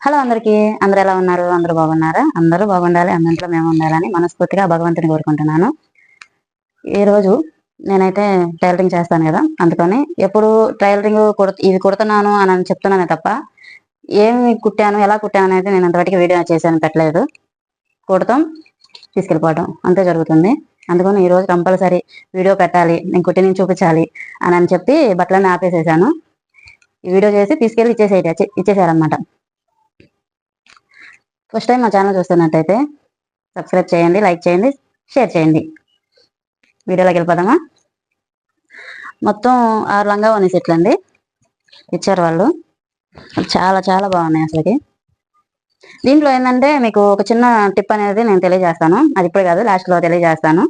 Hello అందరికీ. అందరూ ఎలా ఉన్నారు? అందరూ బాగున్నారా? అందరూ బాగుండాలి, అన్నింట్లో మేము ఉండాలని మనస్ఫూర్తిగా భగవంతుని కోరుకుంటున్నాను. ఈరోజు నేనైతే టైలరింగ్ చేస్తాను కదా, అందుకని ఎప్పుడు టైలరింగ్ ఇది కుడుతున్నాను అని చెప్తున్నానే తప్ప ఏమి కుట్టాను, ఎలా కుట్టాను అనేది నేను అంతవరకు వీడియో చేశాను పెట్టలేదు. కుడతాం, తీసుకెళ్ళిపోవడం అంతే జరుగుతుంది. అందుకని ఈరోజు కంపల్సరీ వీడియో పెట్టాలి, నేను కుట్టి నేను చూపించాలి అని చెప్పి బట్టలన్నీ ఆపేసేసాను. ఈ వీడియో చేసి తీసుకెళ్ళి ఇచ్చేసారనమాట. ఫస్ట్ టైం మా ఛానల్ చూస్తున్నట్టయితే సబ్స్క్రైబ్ చేయండి, లైక్ చేయండి, షేర్ చేయండి. వీడియోలోకి వెళ్ళిపోదామా? మొత్తం 6 లంగావోని సెట్లు అండి ఇచ్చారు వాళ్ళు. చాలా చాలా బాగున్నాయి అసలుకి. దీంట్లో ఏంటంటే మీకు ఒక చిన్న టిప్ అనేది నేను తెలియజేస్తాను. అది ఇప్పుడు కాదు, లాస్ట్లో తెలియజేస్తాను.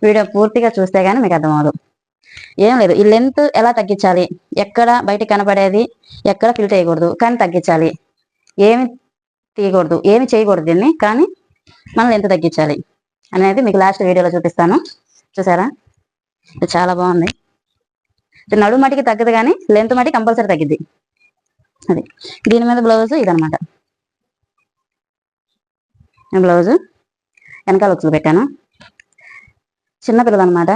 వీడియో పూర్తిగా చూస్తే కానీ మీకు అర్థమవదు. ఏం లేదు, ఈ లెంత్ ఎలా తగ్గించాలి, ఎక్కడ బయటికి కనపడేది ఎక్కడ ఫిల్ చేయకూడదు కానీ తగ్గించాలి, ఏమి తీయకూడదు, ఏమి చేయకూడదు దీన్ని, కానీ మనం ఎంత తగ్గించాలి అనేది మీకు లాస్ట్ వీడియోలో చూపిస్తాను. చూసారా? ఇది చాలా బాగుంది. నడుము మటికి తగ్గదు కానీ లెంత్ మట్టి కంపల్సరీ తగ్గిద్ది. అది దీని మీద బ్లౌజ్ ఇదనమాట. బ్లౌజు వెనకాల ఉచ్చులు పెట్టాను. చిన్నపిల్లలు అనమాట,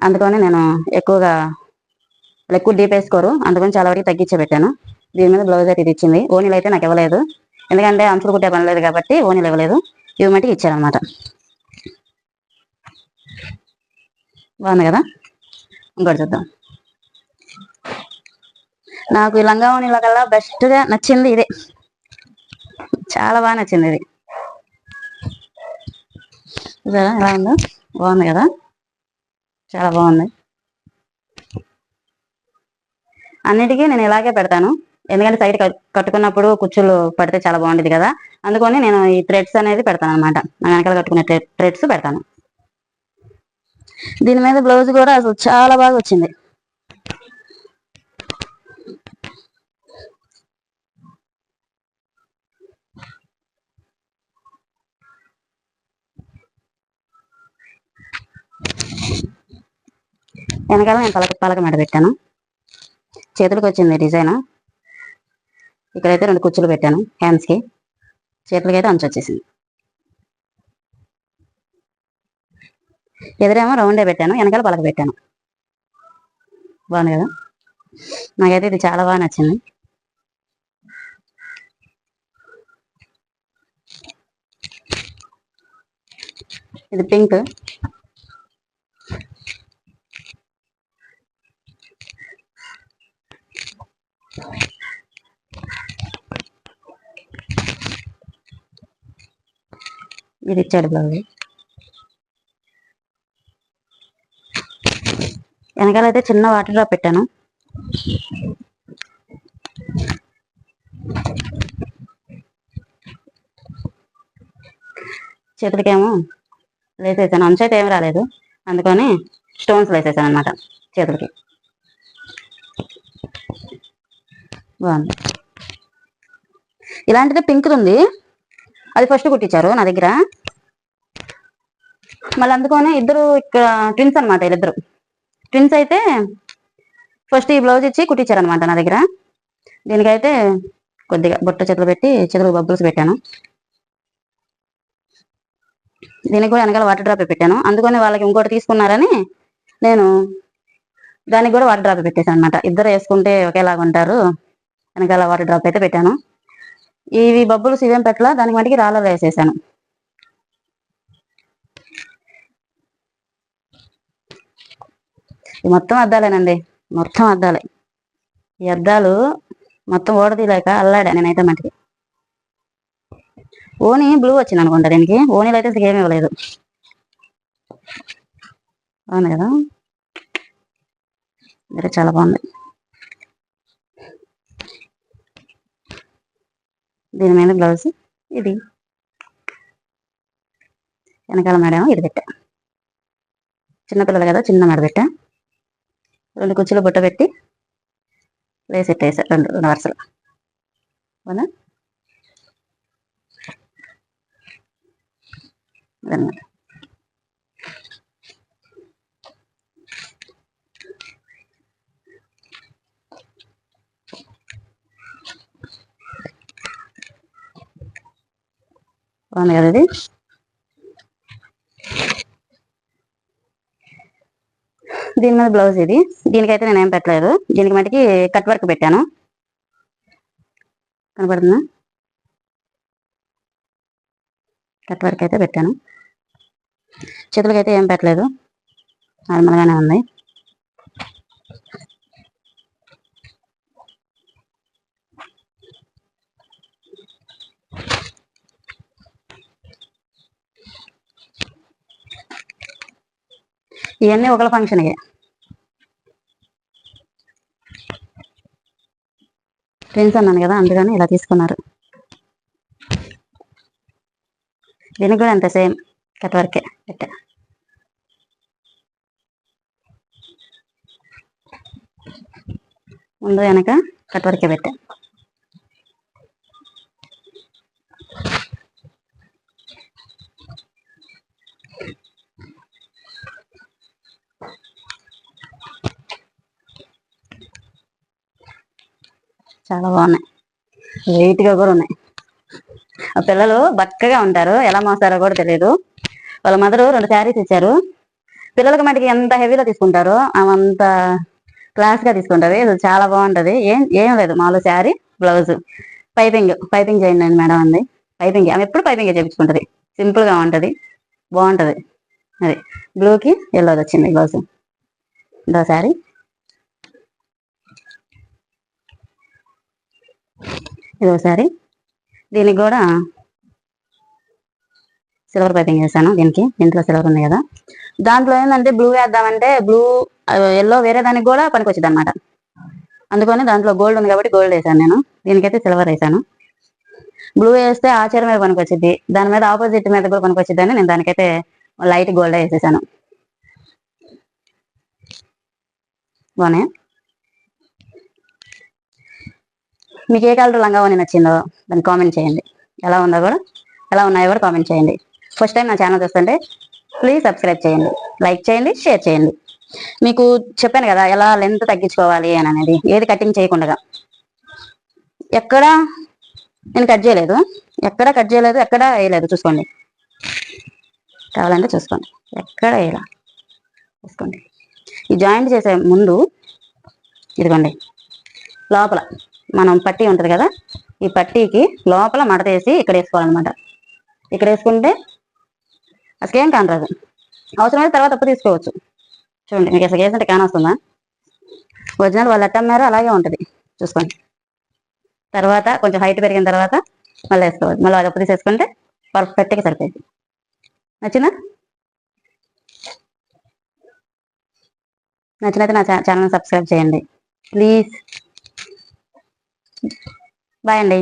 అందుకని నేను ఎక్కువ డీప్ వేసుకోరు, అందుకని చాలా వరకు తగ్గించే పెట్టాను. దీని మీద బ్లౌజ్ అయితే ఇది ఇచ్చింది. ఓనీలు అయితే నాకు ఇవ్వలేదు, ఎందుకంటే అంచులు కుట్టే పని లేదు కాబట్టి ఓనీలు ఇవ్వలేదు. ఇవి మట్టికి ఇచ్చారనమాట. బాగుంది కదా? ఇంకోటి చూద్దాం. నాకు ఈ లంగా ఓనీల కల్లా బెస్ట్గా నచ్చింది ఇదే. చాలా బాగా నచ్చింది ఇది. చూసారా ఎలా ఉందో? బాగుంది కదా? చాలా బాగుంది. అన్నిటికీ నేను ఇలాగే పెడతాను, ఎందుకంటే సైడ్ కట్టుకున్నప్పుడు కుచ్చులు పడితే చాలా బాగుంటుంది కదా, అందుకని నేను ఈ థ్రెడ్స్ అనేది పెడతాను అనమాట. నా వెనకాల కట్టుకునే థ్రెడ్స్ పెడతాను. దీని మీద బ్లౌజ్ కూడా అసలు చాలా బాగా వచ్చింది. వెనకాల నేను పలక మెడ పెట్టాను. చేతులకు వచ్చింది డిజైన్. ఇక్కడైతే 2 కుచ్చులు పెట్టాను హ్యాండ్స్కి, చేతులకి అయితే అంచు వచ్చేసింది. ఎదురేమో రౌండే పెట్టాను, వెనకాల పలక పెట్టాను. బాగుంది కదా? నాకైతే ఇది చాలా బాగా నచ్చింది. ఇది పింక్. ఇది ఇచ్చాడు బ్లౌజ్. వెనకాల అయితే చిన్న వాటర్ డ్రాప్ పెట్టాను. చేతులకేమో వేసేసాను, అంచు అయితే ఏమి రాలేదు, అందుకని స్టోన్స్ వేసేసాను అనమాట చేతులకి. బాగుంది. ఇలాంటిదే పింక్ ఉంది, అది ఫస్ట్ కుట్టించారు నా దగ్గర. మళ్ళీ అందుకని ఇద్దరు ఇక్కడ ట్విన్స్ అనమాట, వీళ్ళిద్దరు ట్విన్స్ అయితే ఫస్ట్ ఈ బ్లౌజ్ ఇచ్చి కుట్టించారనమాట నా దగ్గర. దీనికైతే కొద్దిగా బొట్ట చేతులు పెట్టి చేతులకు బబ్బుల్స్ పెట్టాను. దీనికి కూడా వెనకాల వాటర్ డ్రాప్ పెట్టాను, అందుకని వాళ్ళకి ఇంకోటి తీసుకున్నారని నేను దానికి కూడా వాటర్ డ్రాప్ పెట్టేశాను అనమాట. ఇద్దరు వేసుకుంటే ఒకేలాగా ఉంటారు, వెనకాల వాటర్ డ్రాప్ అయితే పెట్టాను. ఇవి బబ్బుల్స్ ఇవేం పెట్టలా, దానికి మటుకి రాళ్ళ వేసేసాను. మొత్తం అద్దాలేనండి, మొత్తం అద్దాలే. ఈ అద్దాలు మొత్తం ఓడదీలేక అల్లాడా నేనైతే మటుకి. ఓని బ్లూ వచ్చింది అనుకుంటా దీనికి, ఓనీలు అయితే ఏమీ ఇవ్వలేదు. బాగుంది కదా? మీరు చాలా బాగుంది. దీని మీద బ్లౌజ్ ఇది, వెనకాల మేడేమో ఇది పెట్టా. చిన్నపిల్లలు కదా, చిన్న మెడ పెట్టా. 2 కుచ్చులు బుట్ట పెట్టి వేసి పెట్టేసా, 2 వరుసలు. అవునా? అదనమాట. బాగుంది కదా ఇది. దీని మీద బ్లౌజ్ ఇది. దీనికైతే నేను ఏం పెట్టలేదు, దీనికి మటుకి కట్ వర్క్ పెట్టాను. కనపడుతుందా? కట్ వర్క్ అయితే పెట్టాను. చేతులకైతే ఏం పెట్టలేదు, నార్మల్గానే ఉంది. ఇవన్నీ ఒకళ్ళ ఫంక్షన్కి ఫ్రెండ్స్ అన్నాను కదా, అందుకని ఇలా తీసుకున్నారు. దీనికి కూడా అంత సేమ్ కట్ వర్కే పెట్టా. ముందు వెనక కట్ వర్కే పెట్టా. చాలా బాగున్నాయి, వెయిట్గా కూడా ఉన్నాయి. ఆ పిల్లలు బక్కగా ఉంటారు, ఎలా మోస్తారో కూడా తెలియదు. వాళ్ళ మదరు 2 శారీస్ ఇచ్చారు. పిల్లలకి మటుకి ఎంత హెవీలో తీసుకుంటారో అంత క్లాస్గా తీసుకుంటుంది. చాలా బాగుంటుంది. ఏం లేదు, మామూలు శారీ, బ్లౌజ్, పైపింగ్ చేయండి అని మేడం అంది. పైపింగ్ ఆమె ఎప్పుడు పైపింగ్ చేయించుకుంటుంది. సింపుల్గా ఉంటుంది, బాగుంటుంది. అది బ్లూకి ఎల్లోది వచ్చింది బ్లౌజ్. ఇదో శారీ, ఇదో శారీ. దీనికి కూడా సిల్వర్ పైపింగ్ చేశాను. దీంట్లో సిల్వర్ ఉంది కదా, దాంట్లో ఏంటంటే బ్లూ వేద్దామంటే బ్లూ ఎల్లో వేరే దానికి కూడా పనికొచ్చింది అనమాట. అందుకని దాంట్లో గోల్డ్ ఉంది కాబట్టి గోల్డ్ వేసాను నేను. దీనికైతే సిల్వర్ వేసాను. బ్లూ వేస్తే ఆ చీర మీద పనికొచ్చింది, దాని మీద ఆపోజిట్ మీద కూడా పనికొచ్చింది అని నేను దానికైతే లైట్ గోల్డ్ వేసేసాను. బాగున్నాయి. మీకు ఏ కలర్ లంగావోని నచ్చిందో దాన్ని కామెంట్ చేయండి. ఎలా ఉన్నాయో కూడా కామెంట్ చేయండి. ఫస్ట్ టైం నా ఛానల్ చూస్తుంటే ప్లీజ్ సబ్స్క్రైబ్ చేయండి, లైక్ చేయండి, షేర్ చేయండి. మీకు చెప్పాను కదా ఎలా లెంత్ తగ్గించుకోవాలి అని అనేది, ఏది కటింగ్ చేయకుండా. ఎక్కడ నేను కట్ చేయలేదు, ఎక్కడ వేయలేదు. చూసుకోండి, కావాలంటే చూసుకోండి, ఎక్కడ వేయాల చూసుకోండి. ఈ జాయింట్ చేసే ముందు ఇదిగోండి, లోపల మనం పట్టీ ఉంటుంది కదా, ఈ పట్టీకి లోపల మడతేసి ఇక్కడ వేసుకోవాలన్నమాట. ఇక్కడ వేసుకుంటే అసలు ఏం కానరాదు. అవసరమైతే తర్వాత అప్పు తీసుకోవచ్చు. చూడండి, మీకు అసలు వేసుకుంటే కానొస్తుందా? ఒరిజినల్ వాళ్ళు ఎట్టమ్మారో అలాగే ఉంటుంది, చూసుకోండి. తర్వాత కొంచెం హైట్ పెరిగిన తర్వాత మళ్ళీ వేసుకోవచ్చు. మళ్ళీ అది అప్పు తీసేసుకుంటే పర్ఫెక్ట్గా సరిపోయింది. నచ్చినైతే నా ఛానల్ సబ్స్క్రైబ్ చేయండి ప్లీజ్. బాయ్ అండి.